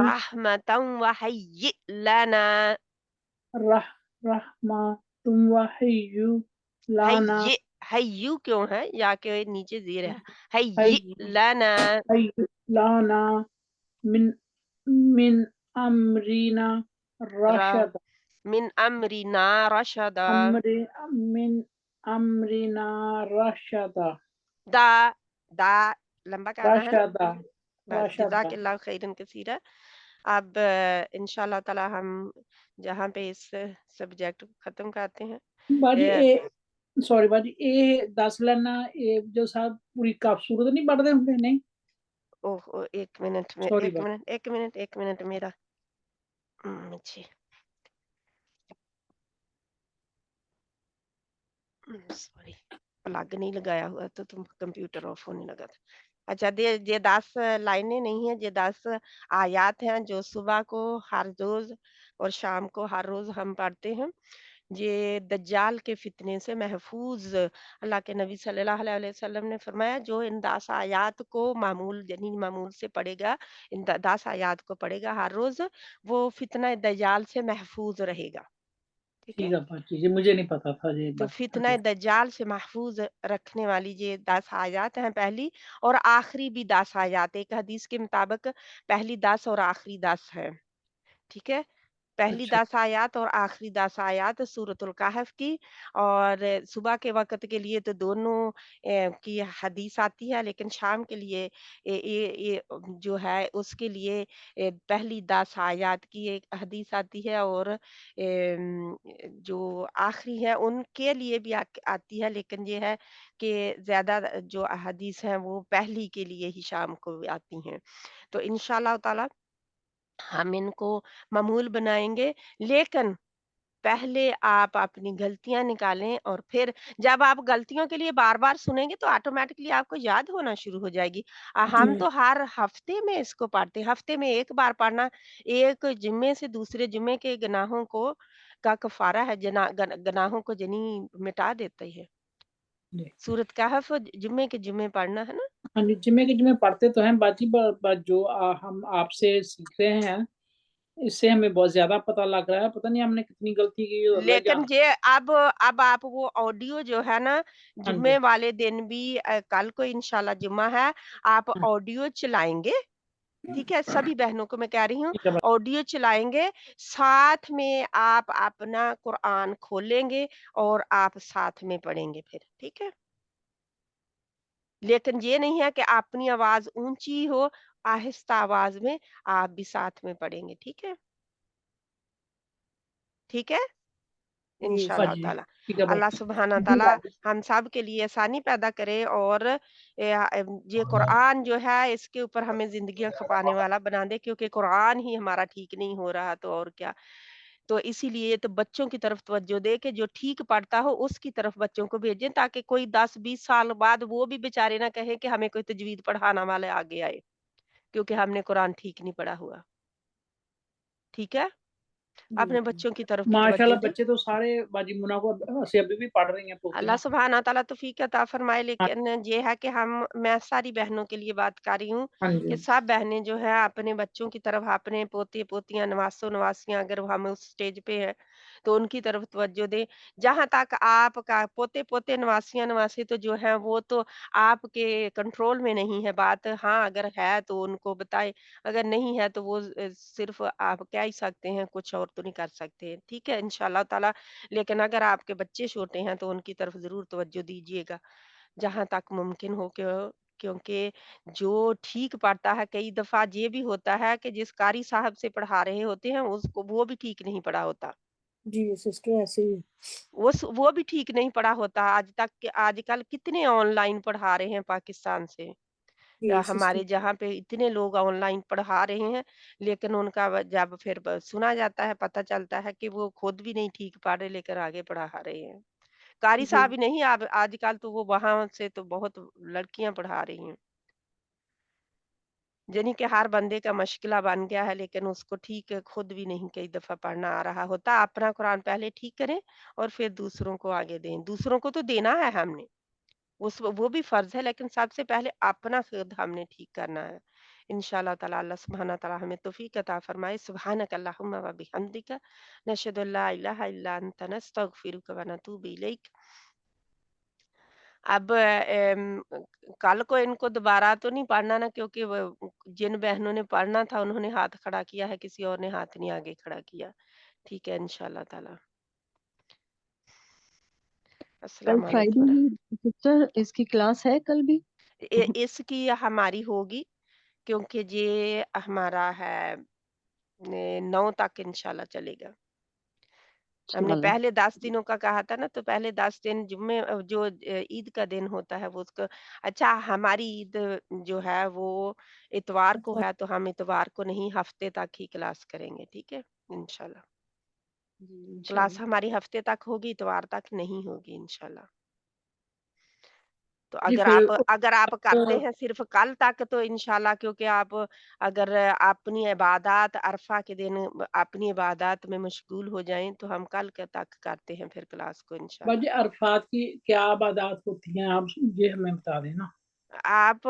رحمتا وحیئ لنا حیئ حیو کیوں ہے یا کہ نیچے زیر ہے حیئ لنا لانا من امرنا رشد من امرنا رشدا من امرنا رشدا دا لمبا کرنا ہے نا رشدا بس جزاک اللہ خیرن کثیرہ اب انشاءاللہ تعالی ہم جہاں پہ اس سبجیکٹ ختم کرتے ہیں باجی سوری باجی اے دس لینا جو صاحب پوری کاف صورت نہیں پڑھتے ہوں نہیں اوہ ایک منٹ سوری ایک منٹ میرا جی سوری پلگ نہیں لگایا ہوا تو تم کمپیوٹر آف ہونے لگا تھا اچھا یہ 10 لائنیں نہیں ہیں یہ 10 آیات ہیں جو صبح کو ہر روز اور شام کو ہر روز ہم پڑھتے ہیں یہ دجال کے فتنے سے محفوظ اللہ کے نبی صلی اللہ علیہ وسلم نے فرمایا جو ان 10 آیات کو معمول سے پڑھے گا ان 10 آیات کو پڑھے گا ہر روز وہ فتنہ دجال سے محفوظ رہے گا ٹھیک ہے. ٹھیک ہے باجی جی، مجھے نہیں پتا تھا یہ تو بات. فتنہ دجال سے محفوظ رکھنے والی یہ 10 آیات ہیں پہلی اور آخری بھی 10 آیات. ایک حدیث کے مطابق پہلی 10 اور آخری 10 ہے. ٹھیک ہے. پہلی اچھا 10 آیات اور آخری 10 آیات سورۃ الکہف کی. اور صبح کے وقت کے لیے تو دونوں کی حدیث آتی ہے، لیکن شام کے لیے یہ جو ہے اس کے لیے پہلی 10 آیات کی ایک حدیث آتی ہے، اور جو آخری ہے ان کے لیے بھی آتی ہے، لیکن یہ ہے کہ زیادہ جو احادیث ہیں وہ پہلی کے لیے ہی شام کو آتی ہیں. تو انشاءاللہ تعالی ہم ان کو معمول بنائیں گے. لیکن پہلے آپ اپنی غلطیاں نکالیں، اور پھر جب آپ غلطیوں کے لیے بار بار سنیں گے تو آٹومیٹکلی آپ کو یاد ہونا شروع ہو جائے گی. ہم تو ہر ہفتے میں اس کو پڑھتے ہیں، ہفتے میں ایک بار پڑھنا ایک جمعے سے دوسرے جمعے کے گناہوں کو کا کفارہ ہے، گناہوں کو جنی مٹا دیتے ہے. جی. سورۃ کہف جمعے کے جمعے پڑھنا ہے نا. ہاں جی، جمعے کے جمعے پڑھتے تو ہیں باجی، جو ہم آپ سے سیکھ رہے ہیں اس سے ہمیں بہت زیادہ پتہ لگ رہا ہے. پتہ نہیں ہم نے کتنی غلطی کی اور اللہ لیکن جانے. یہ اب آپ وہ آڈیو جو ہے نا ہاں جی جمعے والے دن بھی کل کو انشاءاللہ جمعہ ہے، آپ ہاں، آڈیو چلائیں گے. ٹھیک ہے. سبھی بہنوں کو میں کہہ رہی ہوں ٹھیک ہے باجی. آڈیو چلائیں گے، ساتھ میں آپ اپنا قرآن کھولیں گے اور آپ ساتھ میں پڑھیں گے پھر. ٹھیک ہے. لیکن یہ نہیں ہے کہ اپنی آواز اونچی ہو، آہستہ آواز میں آپ بھی ساتھ میں پڑھیں گے. ٹھیک ہے. ٹھیک ہے. جی انشاءاللہ باجی تعالی ٹھیک ہے اللہ باجی. سبحانہ جی تعالی باجی. ہم سب کے لیے آسانی پیدا کرے، اور یہ قرآن جو ہے اس کے اوپر ہمیں زندگیاں کھپانے والا بنا دے، کیونکہ قرآن ہی ہمارا ٹھیک نہیں ہو رہا تو اور کیا. تو اسی لیے تو بچوں کی طرف توجہ دے کے جو ٹھیک پڑھتا ہو اس کی طرف بچوں کو بھیجیں، تاکہ کوئی 10-20 سال بعد وہ بھی بیچارے نہ کہیں کہ ہمیں کوئی تجوید پڑھانا والے آگے آئے، کیونکہ ہم نے قرآن ٹھیک نہیں پڑھا ہوا. ٹھیک ہے. جی اپنے بچوں کی طرف بھی ماشاءاللہ توجہ دیں. بچے تو سارے باجی منہ کو سے ابھی بھی پڑھ رہی ہیں اللہ پوتیاں. سبحانہ تعالیٰ توفیق عطا فرمائے. ہاں لیکن یہ ہے کہ میں ساری بہنوں کے لیے بات کر رہی ہوں ہاں جی کہ سب بہنیں جو ہے اپنے بچوں کی طرف، اپنے پوتے پوتیاں نواسوں نواسیاں اگر ہم اس سٹیج پہ ہیں تو ان کی طرف توجہ دیں. جہاں تک آپ کا پوتے پوتے نواسیاں نواسے تو جو ہے وہ تو آپ کے کنٹرول میں نہیں ہے بات. ہاں اگر ہے تو ان کو بتائے، اگر نہیں ہے تو وہ صرف آپ کہہ ہی سکتے ہیں، کچھ اور تو نہیں کر سکتے. ٹھیک ہے. انشاءاللہ تعالی. لیکن اگر آپ کے بچے چھوٹے ہیں تو ان کی طرف ضرور توجہ دیجیے گا جہاں تک ممکن ہو، کیونکہ جو ٹھیک پڑھتا ہے، کئی دفعہ یہ بھی ہوتا ہے کہ جس قاری صاحب سے پڑھا رہے ہوتے ہیں اس کو وہ بھی ٹھیک نہیں پڑھا ہوتا، جی سسٹر ایسے ہی وہ بھی ٹھیک نہیں پڑھا ہوتا. آج کل کتنے آن لائن پڑھا رہے ہیں پاکستان سے، جی سسٹر. ہمارے جہاں پہ اتنے لوگ آن لائن پڑھا رہے ہیں، لیکن ان کا جب پھر سنا جاتا ہے، پتہ چلتا ہے کہ وہ خود بھی نہیں ٹھیک پڑھ رہے لیکن آگے پڑھا رہے ہیں. قاری جی صاحب ہی نہیں، آج کل تو وہ وہاں سے تو بہت لڑکیاں پڑھا رہی ہیں، یعنی کہ ہر بندے کا مشکلہ بن گیا ہے، لیکن اس کو ٹھیک خود بھی نہیں کئی دفعہ پڑھنا آ رہا ہوتا. اپنا قرآن پہلے ٹھیک کریں اور پھر دوسروں کو آگے دیں. دوسروں کو تو دینا ہے ہم نے، وہ بھی فرض ہے، لیکن سب سے پہلے اپنا خود ہم نے ٹھیک کرنا ہے. انشاءاللہ تعالی اللہ سبحانہ تعالی ہمیں توفیق عطا فرمائے. سبحانک اللہم و بحمدک، نشہد ان لا الہ الا انت، نستغفرک و نتوب الیک. اب کل کو ان کو دوبارہ تو نہیں پڑھنا نا، کیونکہ جن بہنوں نے پڑھنا تھا انہوں نے ہاتھ کھڑا کیا ہے، کسی اور نے ہاتھ نہیں آگے کھڑا کیا. ٹھیک ہے. انشاءاللہ تعالی. کل السلام فرائیڈے علیکم. ہی سسٹر اس کی کلاس ہے کل بھی؟ اس کی ہماری ہوگی، کیونکہ یہ ہمارا ہے 9 تک انشاءاللہ چلے گا. ہم نے چلو پہلے 10 دنوں کا کہا تھا نا، تو پہلے 10 دن جمعے جو عید کا دن ہوتا ہے وہ اس کو. اچھا ہماری عید جو ہے وہ اتوار کو ہے، تو ہم اتوار کو نہیں ہفتے تک ہی کلاس کریں گے. ٹھیک ہے. انشاءاللہ جی کلاس انشاءاللہ. ہماری ہفتے تک ہوگی، اتوار تک نہیں ہوگی انشاءاللہ. تو جی پھر اگر آپ کرتے ہیں صرف کل تک تو انشاءاللہ، کیونکہ آپ اگر اپنی عبادات عرفہ کے دن اپنی عبادات میں مشغول ہو جائیں تو ہم کل کے تک کرتے ہیں پھر کلاس کو انشاءاللہ. باجی عرفات کی کیا عبادات ہوتی ہیں آپ یہ ہمیں بتا دیں نا. آپ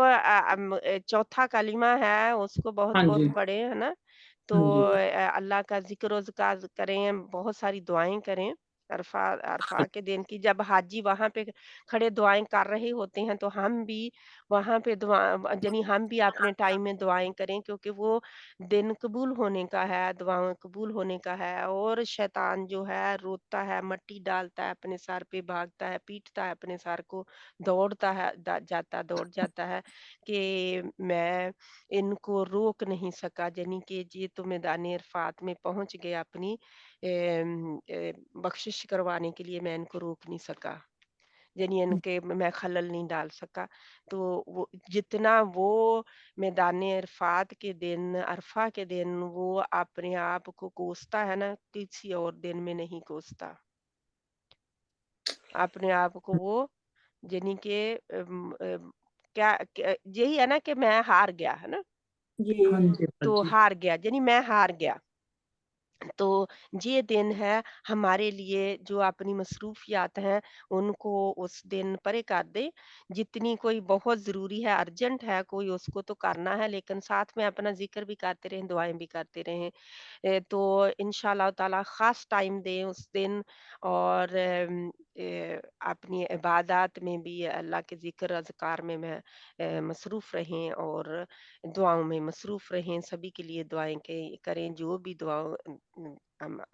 چوتھا کلمہ ہے اس کو بہت ہاں بہت جی پڑھے ہے نا، تو جی اللہ کا ذکر و اذکار کریں، بہت ساری دعائیں کریں عرفہ کے دن کی، جب حاجی وہاں پہ کھڑے دعائیں کر رہے ہوتے ہیں تو ہم بھی وہاں پہ یعنی ہم بھی اپنے ٹائم میں دعائیں کریں، کیونکہ وہ دن قبول ہونے کا ہے، دعائیں قبول ہونے کا ہے۔ اور شیطان جو ہے روتا ہے، مٹی ڈالتا ہے اپنے سر پہ، بھاگتا ہے، پیٹتا ہے اپنے سر کو، دوڑتا ہے دوڑ جاتا ہے کہ میں ان کو روک نہیں سکا، یعنی کہ یہ تو میدان عرفات میں پہنچ گیا، اپنی بخشش کروانے کے لیے میں ان کو روک نہیں سکا، یعنی ان کے میں خلل نہیں ڈال سکا۔ تو وہ جتنا وہ میدان عرفات کے دن، عرفہ کے دن وہ اپنے آپ کو کوستا ہے نا، کسی اور دن میں نہیں کوستا اپنے آپ کو وہ، یعنی کہ یہی ہے نا کہ میں ہار گیا، ہے نا، جی ہاں جی تو جی ہار گیا، یعنی میں ہار گیا۔ تو یہ دن ہے ہمارے لیے، جو اپنی مصروفیات ہیں ان کو اس دن پرے کر دے، جتنی کوئی بہت ضروری ہے، ارجنٹ ہے کوئی، اس کو تو کرنا ہے، لیکن ساتھ میں اپنا ذکر بھی کرتے رہیں، دعائیں بھی کرتے رہیں۔ تو انشاءاللہ تعالی خاص ٹائم دیں اس دن، اور اپنی عبادات میں بھی اللہ کے ذکر اذکار میں مصروف رہیں، اور دعاؤں میں مصروف رہیں، سبھی کے لیے دعائیں کریں، جو بھی دعا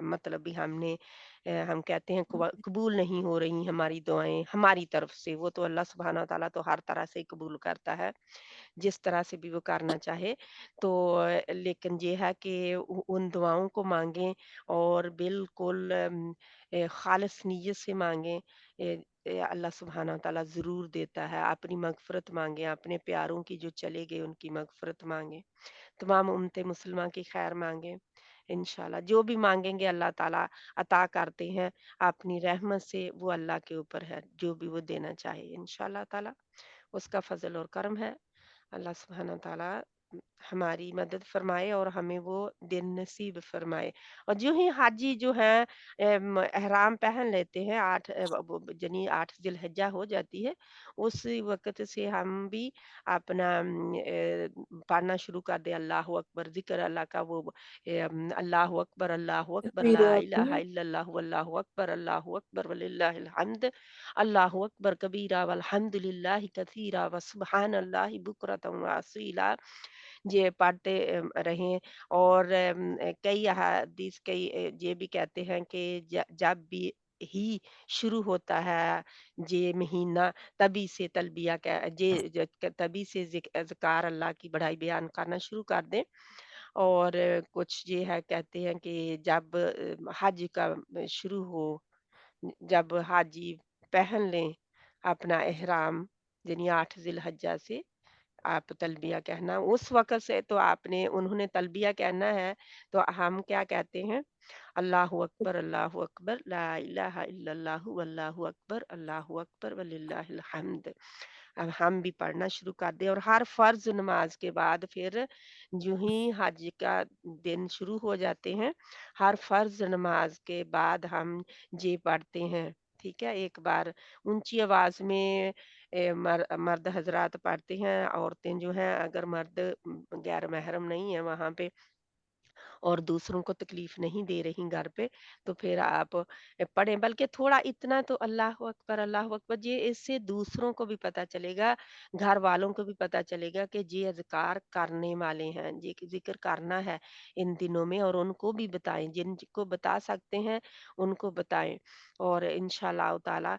مطلب بھی ہم کہتے ہیں قبول نہیں ہو رہی ہماری دعائیں ہماری طرف سے، وہ تو اللہ سبحانہ تعالیٰ تو ہر طرح سے قبول کرتا ہے، جس طرح سے بھی وہ کرنا چاہے۔ تو لیکن یہ ہے کہ ان دعاؤں کو مانگیں، اور بالکل خالص نیت سے مانگیں، اللہ سبحانہ تعالیٰ ضرور دیتا ہے۔ اپنی مغفرت مانگیں، اپنے پیاروں کی جو چلے گئے ان کی مغفرت مانگیں، تمام امت مسلمہ کی خیر مانگیں، انشاءاللہ جو بھی مانگیں گے اللہ تعالیٰ عطا کرتے ہیں اپنی رحمت سے، وہ اللہ کے اوپر ہے، جو بھی وہ دینا چاہے انشاءاللہ تعالیٰ اس کا فضل اور کرم ہے۔ اللہ سبحانہ تعالیٰ ہماری مدد فرمائے اور ہمیں وہ دن نصیب فرمائے۔ اور جو ہی حاجی جو ہیں احرام پہن لیتے ہیں، یعنی 8 ذی الحجہ ہو جاتی ہے، اس وقت سے ہم بھی اپنا پڑھنا شروع کر دیں اللہ اکبر، ذکر اللہ کا، وہ اللہ اکبر اللہ اکبر لا الہ الا اللہ واللہ اکبر اللہ اکبر وللہ الحمد، اللہ اکبر کبیرہ والحمد للہ کثیرہ وسبحان اللہ بکرۃ واصیلا، یہ پڑھتے رہیں۔ اور کئی احادیث، یہ بھی کہتے ہیں کہ جب بھی ہی شروع ہوتا ہے یہ مہینہ، تبھی سے تلبیہ تبھی سے اذکار اللہ کی بڑائی بیان کرنا شروع کر دیں۔ اور کچھ یہ ہے کہتے ہیں کہ جب حج کا شروع ہو، جب حاجی پہن لیں اپنا احرام، یعنی 8 ذی الحجہ سے آپ تلبیہ کہنا، اس وقت سے تو انہوں نے تلبیہ کہنا ہے، تو ہم کیا کہتے ہیں، اللہ اکبر لا الہ الا اللہ واللہ اکبر اللہ اکبر وللہ الحمد۔ اب ہم بھی پڑھنا شروع کر دیں، اور ہر فرض نماز کے بعد پھر جو ہی حج کا دن شروع ہو جاتے ہیں، ہر فرض نماز کے بعد ہم یہ پڑھتے ہیں، ٹھیک ہے، ایک بار اونچی آواز میں مرد حضرات پڑھتے ہیں، عورتیں جو ہیں اگر مرد غیر محرم نہیں ہے وہاں پہ اور دوسروں کو تکلیف نہیں دے رہی گھر پہ، تو پھر آپ پڑھیں، بلکہ تھوڑا اتنا تو اللہ اکبر، یہ اس سے دوسروں کو بھی پتہ چلے گا، گھر والوں کو بھی پتہ چلے گا کہ یہ اذکار کرنے والے ہیں، یہ ذکر کرنا ہے ان دنوں میں، اور ان کو بھی بتائیں، جن کو بتا سکتے ہیں ان کو بتائیں۔ اور انشاءاللہ تعالی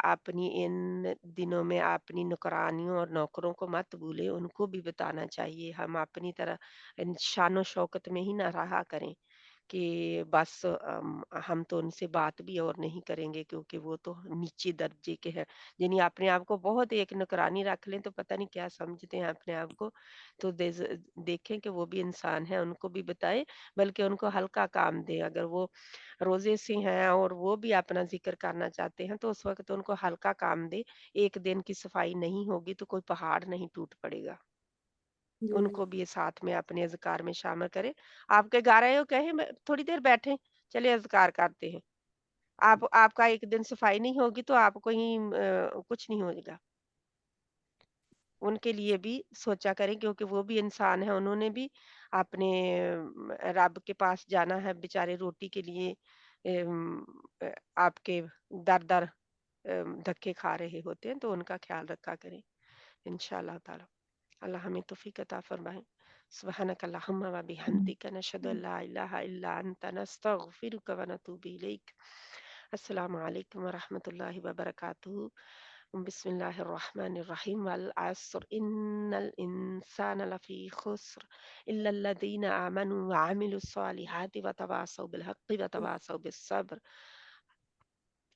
اپنی ان دنوں میں اپنی نوکرانیوں اور نوکروں کو مت بھولیں، ان کو بھی بتانا چاہیے، ہم اپنی طرح شان و شوکت میں ہی نہ رہا کریں کہ بس ہم تو ان سے بات بھی اور نہیں کریں گے کیونکہ وہ تو نیچے درجے کے ہیں، یعنی اپنے آپ کو بہت ایک نوکرانی رکھ لیں تو پتہ نہیں کیا سمجھتے ہیں اپنے آپ کو، تو دیکھیں کہ وہ بھی انسان ہیں، ان کو بھی بتائیں، بلکہ ان کو ہلکا کام دیں، اگر وہ روزے سے ہیں اور وہ بھی اپنا ذکر کرنا چاہتے ہیں تو اس وقت ان کو ہلکا کام دے، ایک دن کی صفائی نہیں ہوگی تو کوئی پہاڑ نہیں ٹوٹ پڑے گا، ان کو بھی ساتھ میں اپنے اذکار میں شامل کریں۔ آپ کے گھر آئے ہو، کہیں تھوڑی دیر بیٹھیں، چلے اذکار کرتے ہیں، آپ کا ایک دن صفائی نہیں ہوگی تو آپ کو ہی کچھ نہیں ہوگا، ان کے لیے بھی سوچا کریں کیونکہ وہ بھی انسان ہیں، انہوں نے بھی آپ نے رب کے پاس جانا ہے، بیچارے روٹی کے لیے آپ کے در در دھکے کھا رہے ہوتے ہیں، تو ان کا خیال رکھا کریں انشاءاللہ تعالی۔ اللہ ہمیں توفیق عطا فرمائے۔ سبحانک اللہم و بحمدک نشہد ان لا الہ الا انت نستغفرک و نتوب الیک۔ السلام علیکم ورحمۃ اللہ وبرکاتہ۔ بسم اللہ الرحمن الرحیم والعصر ان الانسان لفی خسر الا الذین آمنوا وعملوا الصالحات وتواصوا بالحق وتواصوا بالصبر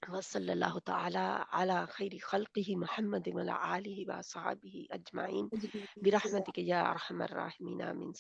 وصلی اللہ تعالی علی خیر خلقہ محمد وعلی آلہ وصحبہ اجمعین برحمتک یا ارحم الراحمین آمین۔